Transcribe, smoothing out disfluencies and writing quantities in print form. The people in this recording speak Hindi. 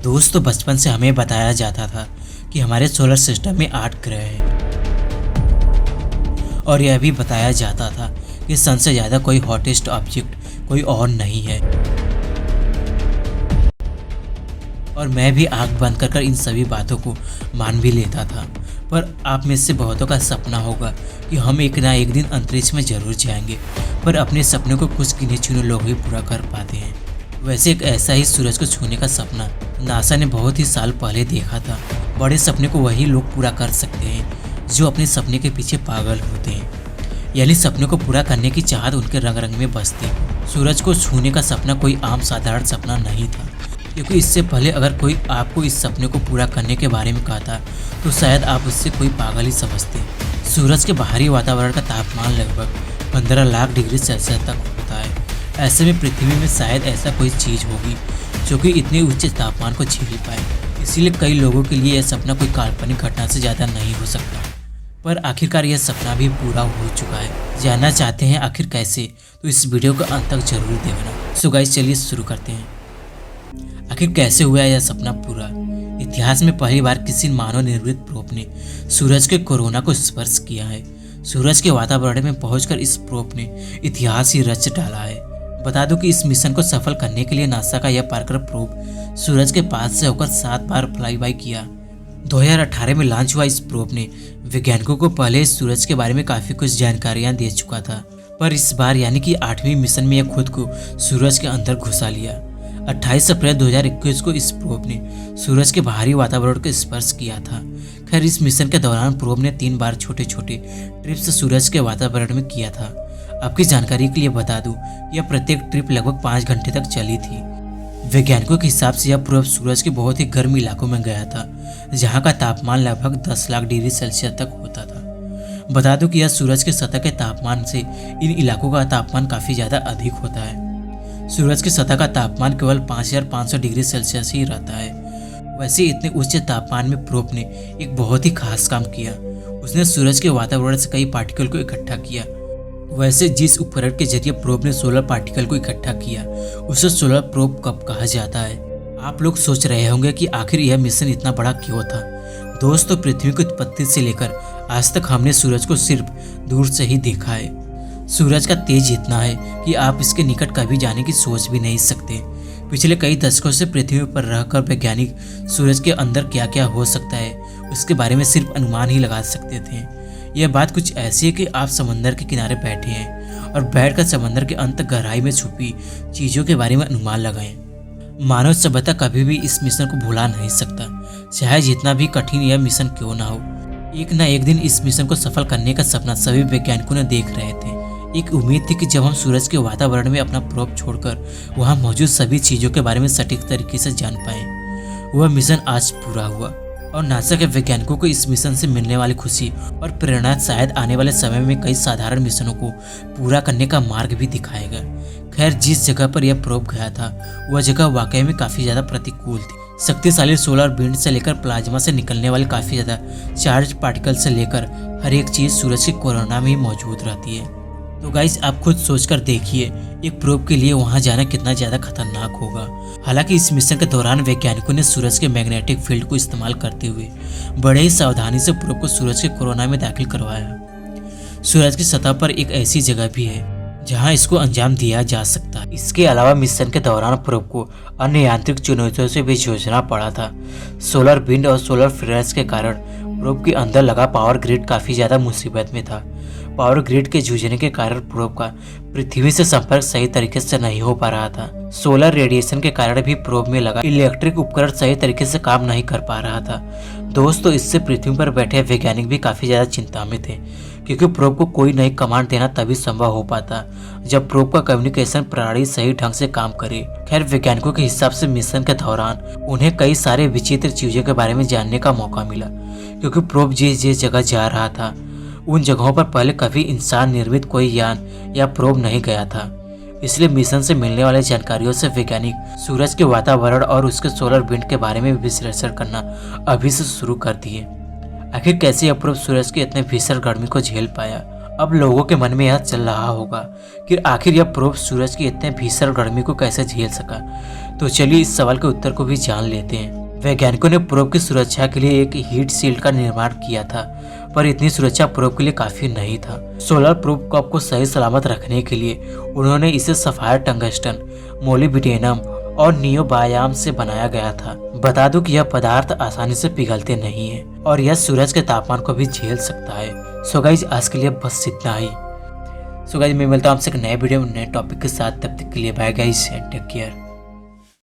दोस्तों बचपन से हमें बताया जाता था कि हमारे सोलर सिस्टम में 8 ग्रह हैं और यह भी बताया जाता था कि सन से ज़्यादा कोई हॉटेस्ट ऑब्जेक्ट कोई और नहीं है। और मैं भी आंख बंद कर इन सभी बातों को मान भी लेता था। पर आप में से बहुतों का सपना होगा कि हम एक ना एक दिन अंतरिक्ष में जरूर जाएंगे, पर अपने सपने को कुछ गिने चुने लोग ही पूरा कर पाते हैं। वैसे एक ऐसा ही सूरज को छूने का सपना नासा ने बहुत ही साल पहले देखा था। बड़े सपने को वही लोग पूरा कर सकते हैं जो अपने सपने के पीछे पागल होते हैं, यानी सपने को पूरा करने की चाहत उनके रंग रंग में बसती है। सूरज को छूने का सपना कोई आम साधारण सपना नहीं था, क्योंकि इससे पहले अगर कोई आपको इस सपने को पूरा करने के बारे में कहता तो शायद आप उससे कोई पागल ही समझते। सूरज के बाहरी वातावरण का तापमान लगभग 15 लाख डिग्री सेल्सियस तक होता है। ऐसे में पृथ्वी में शायद ऐसा कोई चीज़ होगी जो कि इतने ऊंचे तापमान को झेल पाए। इसीलिए कई लोगों के लिए यह सपना कोई काल्पनिक घटना से ज़्यादा नहीं हो सकता। पर आखिरकार यह सपना भी पूरा हो चुका है। जानना चाहते हैं आखिर कैसे, तो इस वीडियो को अंत तक जरूर देखना। सो गाइस चलिए शुरू करते हैं। आखिर कैसे हुआ यह सपना पूरा। इतिहास में पहली बार किसी मानव निर्मित प्रोब ने सूरज के कोरोना को स्पर्श किया है। सूरज के वातावरण में पहुंचकर इस प्रोब ने इतिहास ही रच डाला है। बता दूं कि इस मिशन को सफल करने के लिए नासा का यह पार्कर प्रोब सूरज के पास से होकर 7 बार फ्लाईबाई किया। 2018 में लॉन्च हुआ इस प्रोब ने वैज्ञानिकों को पहले सूरज के बारे में काफ़ी कुछ जानकारियां दे चुका था, पर इस बार यानी कि 8वीं मिशन में यह खुद को सूरज के अंदर घुसा लिया। 28 अप्रैल 2021 को इस प्रोब ने सूरज के बाहरी वातावरण को स्पर्श किया था। खैर इस मिशन के दौरान प्रोब ने 3 बार छोटे छोटे ट्रिप्स सूरज के वातावरण में किया था। आपकी जानकारी के लिए बता दूं, यह प्रत्येक ट्रिप लगभग 5 घंटे तक चली थी। वैज्ञानिकों के हिसाब से यह प्रोब सूरज के बहुत ही गर्म इलाकों में गया था, जहां का तापमान लगभग 10 लाख डिग्री सेल्सियस तक होता था। बता दूं कि यह सूरज के सतह के तापमान से इन इलाकों का तापमान काफ़ी ज़्यादा अधिक होता है। सूरज की सतह का तापमान केवल 5500 डिग्री सेल्सियस ही रहता है। वैसे इतने उच्च तापमान में प्रोब ने एक बहुत ही खास काम किया। उसने सूरज के वातावरण से कई पार्टिकल को इकट्ठा किया। वैसे जिस उपकरण के जरिए प्रोब ने सोलर पार्टिकल को इकट्ठा किया उसे सोलर प्रोब कब कहा जाता है। आप लोग सोच रहे होंगे कि आखिर यह मिशन इतना बड़ा क्यों था। दोस्तों पृथ्वी की उत्पत्ति से लेकर आज तक हमने सूरज को सिर्फ दूर से ही देखा है। सूरज का तेज इतना है कि आप इसके निकट कभी जाने की सोच भी नहीं सकते। पिछले कई दशकों से पृथ्वी पर रहकर वैज्ञानिक सूरज के अंदर क्या क्या हो सकता है उसके बारे में सिर्फ अनुमान ही लगा सकते थे। यह बात कुछ ऐसी है कि आप समंदर के किनारे बैठे हैं और बैठकर समंदर के अंत गहराई में छुपी चीज़ों के बारे में अनुमान लगाएं। मानव सभ्यता कभी भी इस मिशन को भुला नहीं सकता, चाहे जितना भी कठिन यह मिशन क्यों ना हो। एक ना एक दिन इस मिशन को सफल करने का सपना सभी वैज्ञानिकों ने देख रहे थे। एक उम्मीद थी कि जब हम सूरज के वातावरण में अपना प्रोब छोड़कर वहाँ मौजूद सभी चीज़ों के बारे में सटीक तरीके से जान पाएं। वह मिशन आज पूरा हुआ और नासा के वैज्ञानिकों को इस मिशन से मिलने वाली खुशी और प्रेरणा शायद आने वाले समय में कई साधारण मिशनों को पूरा करने का मार्ग भी दिखाएगा। खैर जिस जगह पर यह प्रोब गया था वह जगह वाकई में काफ़ी ज़्यादा प्रतिकूल थी। शक्तिशाली सोलर विंड से लेकर प्लाज्मा से निकलने वाली काफ़ी ज़्यादा चार्ज पार्टिकल से लेकर हर एक चीज़ सूरज के कोरोना में ही मौजूद रहती है। तो गाइस आप खुद सोचकर देखिए एक प्रोब के लिए वहां जाना कितना ज़्यादा खतरनाक होगा। हालांकि इस मिशन के दौरान वैज्ञानिकों ने सूरज के मैग्नेटिक फील्ड को इस्तेमाल करते हुए बड़े ही सावधानी से प्रोब को सूरज के कोरोना में दाखिल करवाया। सूरज की सतह पर एक ऐसी जगह भी है जहां इसको अंजाम दिया जा सकता है। इसके अलावा मिशन के दौरान प्रोब को अन्य यांत्रिक चुनौतियों से भी जूझना पड़ा था। सोलर विंड और सोलर फ्लेयर्स के कारण प्रोब के अंदर लगा पावर ग्रिड काफ़ी ज़्यादा मुसीबत में था। पावर ग्रिड के जूझने के कारण प्रोब का पृथ्वी से संपर्क सही तरीके से नहीं हो पा रहा था। सोलर रेडिएशन के कारण भी प्रोब में लगा इलेक्ट्रिक उपकरण सही तरीके से काम नहीं कर पा रहा था। दोस्तों इससे पृथ्वी पर बैठे वैज्ञानिक भी काफ़ी ज़्यादा चिंता में थे, क्योंकि प्रोब को कोई नई कमांड देना तभी संभव हो पाता जब प्रोब का कम्युनिकेशन प्रणाली सही ढंग से काम करे। खैर वैज्ञानिकों के हिसाब से मिशन के दौरान उन्हें कई सारे विचित्र चीज़ों के बारे में जानने का मौका मिला, क्योंकि प्रोब जिस जगह जा रहा था उन जगहों पर पहले कभी इंसान निर्मित कोई यान या प्रोब नहीं गया था। इसलिए मिशन से मिलने वाली जानकारियों से वैज्ञानिक सूरज के वातावरण और उसके सोलर विंड के बारे में विश्लेषण करना अभी से शुरू कर दिए। आखिर कैसे यह प्रोब सूरज के इतने भीषण गर्मी को झेल पाया। अब लोगों के मन में यह चल रहा होगा कि आखिर यह प्रोब सूरज की इतने भीषण गर्मी को कैसे झेल सका। तो चलिए इस सवाल के उत्तर को भी जान लेते हैं। वैज्ञानिकों ने प्रोब की सुरक्षा के लिए एक हीट शील्ड का निर्माण किया था, पर इतनी सुरक्षा प्रोब के लिए काफी नहीं था। सोलर प्रोब को आपको सही सलामत रखने के लिए उन्होंने इसे सफायर टंगस्टन, मोलिब्डेनम और नियोबायाम से बनाया गया था। बता दूं कि यह पदार्थ आसानी से पिघलते नहीं है और यह सूरज के तापमान को भी झेल सकता है। सो गाइज आज के लिए बस इतना ही। सो गाइज मैं मिलता हूँ आपसे एक नए वीडियो में नए टॉपिक के साथ। तब तक के लिए bye guys and take care.